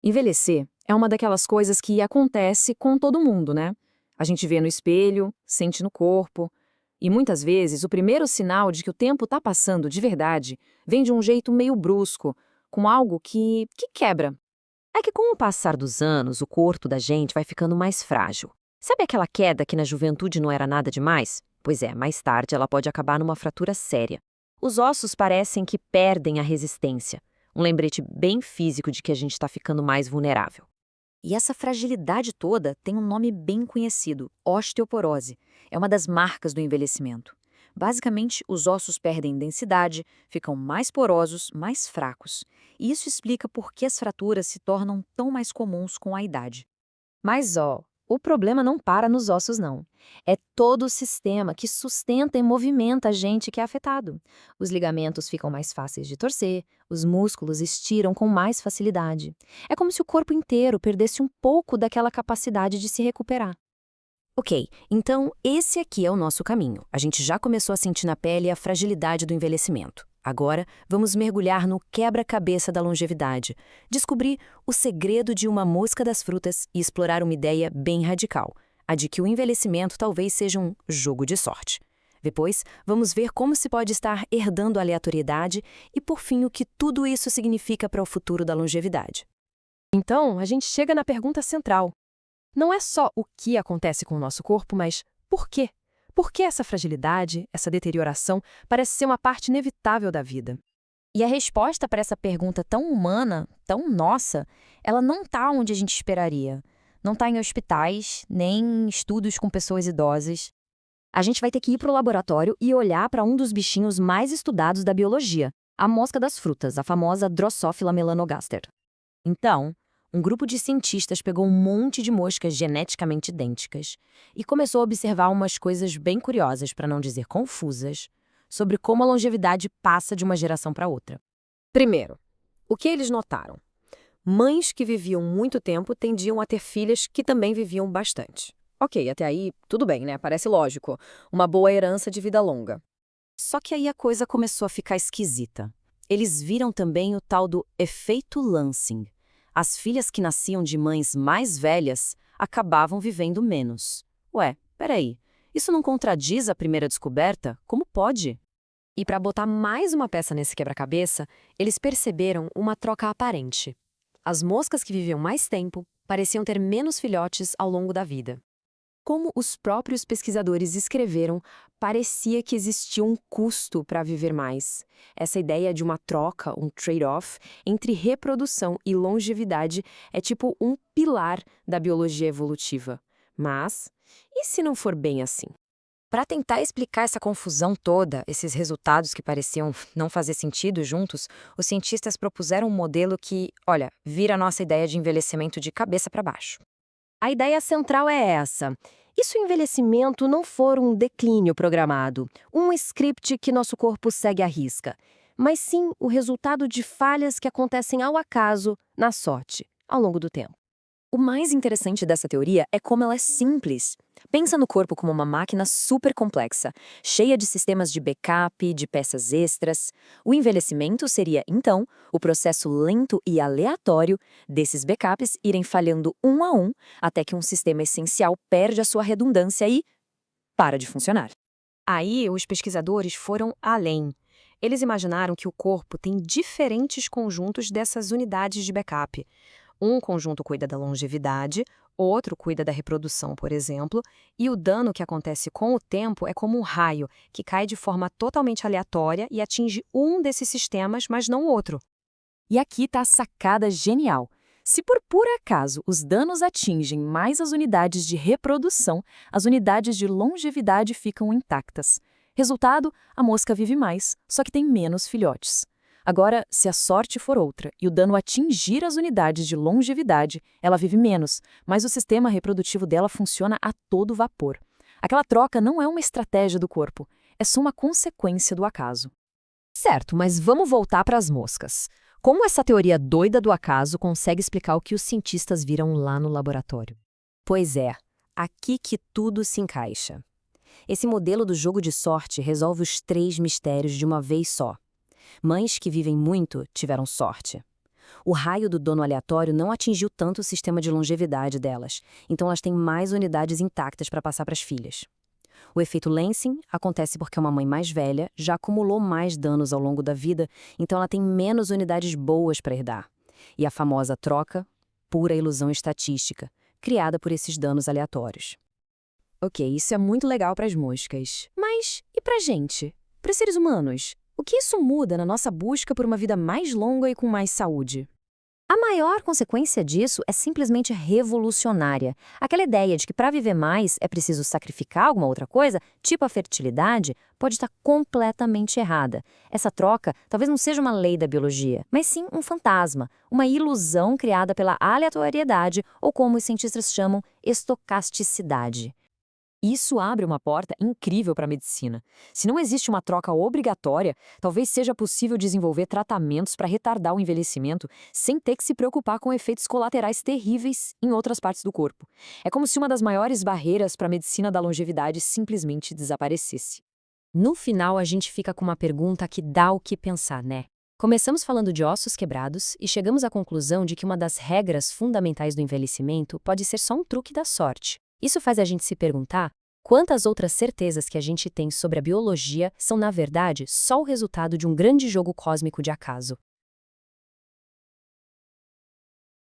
Envelhecer é uma daquelas coisas que acontece com todo mundo, né? A gente vê no espelho, sente no corpo, e muitas vezes o primeiro sinal de que o tempo está passando de verdade vem de um jeito meio brusco, com algo que quebra. É que com o passar dos anos, o corpo da gente vai ficando mais frágil. Sabe aquela queda que na juventude não era nada demais? Pois é, mais tarde ela pode acabar numa fratura séria. Os ossos parecem que perdem a resistência. Um lembrete bem físico de que a gente está ficando mais vulnerável. E essa fragilidade toda tem um nome bem conhecido, osteoporose. É uma das marcas do envelhecimento. Basicamente, os ossos perdem densidade, ficam mais porosos, mais fracos. E isso explica por que as fraturas se tornam tão mais comuns com a idade. Mas, o problema não para nos ossos, não. É todo o sistema que sustenta e movimenta a gente que é afetado. Os ligamentos ficam mais fáceis de torcer, os músculos estiram com mais facilidade. É como se o corpo inteiro perdesse um pouco daquela capacidade de se recuperar. Ok, então esse aqui é o nosso caminho. A gente já começou a sentir na pele a fragilidade do envelhecimento. Agora, vamos mergulhar no quebra-cabeça da longevidade, descobrir o segredo de uma mosca das frutas e explorar uma ideia bem radical, a de que o envelhecimento talvez seja um jogo de sorte. Depois, vamos ver como se pode estar herdando a aleatoriedade e, por fim, o que tudo isso significa para o futuro da longevidade. Então, a gente chega na pergunta central. Não é só o que acontece com o nosso corpo, mas por quê? Por que essa fragilidade, essa deterioração, parece ser uma parte inevitável da vida? E a resposta para essa pergunta tão humana, tão nossa, ela não está onde a gente esperaria. Não está em hospitais, nem em estudos com pessoas idosas. A gente vai ter que ir para o laboratório e olhar para um dos bichinhos mais estudados da biologia, a mosca das frutas, a famosa Drosophila melanogaster. Então, um grupo de cientistas pegou um monte de moscas geneticamente idênticas e começou a observar umas coisas bem curiosas, para não dizer confusas, sobre como a longevidade passa de uma geração para outra. Primeiro, o que eles notaram? Mães que viviam muito tempo tendiam a ter filhas que também viviam bastante. Ok, até aí tudo bem, né? Parece lógico. Uma boa herança de vida longa. Só que aí a coisa começou a ficar esquisita. Eles viram também o tal do efeito Lansing. As filhas que nasciam de mães mais velhas acabavam vivendo menos. Ué, peraí, isso não contradiz a primeira descoberta? Como pode? E para botar mais uma peça nesse quebra-cabeça, eles perceberam uma troca aparente. As moscas que viviam mais tempo pareciam ter menos filhotes ao longo da vida. Como os próprios pesquisadores escreveram, parecia que existia um custo para viver mais. Essa ideia de uma troca, um trade-off, entre reprodução e longevidade é tipo um pilar da biologia evolutiva. Mas, e se não for bem assim? Para tentar explicar essa confusão toda, esses resultados que pareciam não fazer sentido juntos, os cientistas propuseram um modelo que, olha, vira a nossa ideia de envelhecimento de cabeça para baixo. A ideia central é essa. E se o envelhecimento não for um declínio programado, um script que nosso corpo segue à risca, mas sim o resultado de falhas que acontecem ao acaso, na sorte, ao longo do tempo? O mais interessante dessa teoria é como ela é simples. Pensa no corpo como uma máquina super complexa, cheia de sistemas de backup, de peças extras. O envelhecimento seria, então, o processo lento e aleatório desses backups irem falhando um a um até que um sistema essencial perde a sua redundância e para de funcionar. Aí, os pesquisadores foram além. Eles imaginaram que o corpo tem diferentes conjuntos dessas unidades de backup. Um conjunto cuida da longevidade, outro cuida da reprodução, por exemplo, e o dano que acontece com o tempo é como um raio, que cai de forma totalmente aleatória e atinge um desses sistemas, mas não o outro. E aqui está a sacada genial. Se por puro acaso os danos atingem mais as unidades de reprodução, as unidades de longevidade ficam intactas. Resultado, a mosca vive mais, só que tem menos filhotes. Agora, se a sorte for outra e o dano atingir as unidades de longevidade, ela vive menos, mas o sistema reprodutivo dela funciona a todo vapor. Aquela troca não é uma estratégia do corpo, é só uma consequência do acaso. Certo, mas vamos voltar para as moscas. Como essa teoria doida do acaso consegue explicar o que os cientistas viram lá no laboratório? Pois é, aqui que tudo se encaixa. Esse modelo do jogo de sorte resolve os três mistérios de uma vez só. Mães que vivem muito tiveram sorte. O raio do dono aleatório não atingiu tanto o sistema de longevidade delas, então elas têm mais unidades intactas para passar para as filhas. O efeito Lansing acontece porque uma mãe mais velha já acumulou mais danos ao longo da vida, então ela tem menos unidades boas para herdar. E a famosa troca, pura ilusão estatística, criada por esses danos aleatórios. Ok, isso é muito legal para as moscas. Mas e para a gente? Para os seres humanos? O que isso muda na nossa busca por uma vida mais longa e com mais saúde? A maior consequência disso é simplesmente revolucionária. Aquela ideia de que para viver mais é preciso sacrificar alguma outra coisa, tipo a fertilidade, pode estar completamente errada. Essa troca talvez não seja uma lei da biologia, mas sim um fantasma, uma ilusão criada pela aleatoriedade ou como os cientistas chamam, estocasticidade. Isso abre uma porta incrível para a medicina. Se não existe uma troca obrigatória, talvez seja possível desenvolver tratamentos para retardar o envelhecimento sem ter que se preocupar com efeitos colaterais terríveis em outras partes do corpo. É como se uma das maiores barreiras para a medicina da longevidade simplesmente desaparecesse. No final, a gente fica com uma pergunta que dá o que pensar, né? Começamos falando de ossos quebrados e chegamos à conclusão de que uma das regras fundamentais do envelhecimento pode ser só um truque da sorte. Isso faz a gente se perguntar quantas outras certezas que a gente tem sobre a biologia são, na verdade, só o resultado de um grande jogo cósmico de acaso.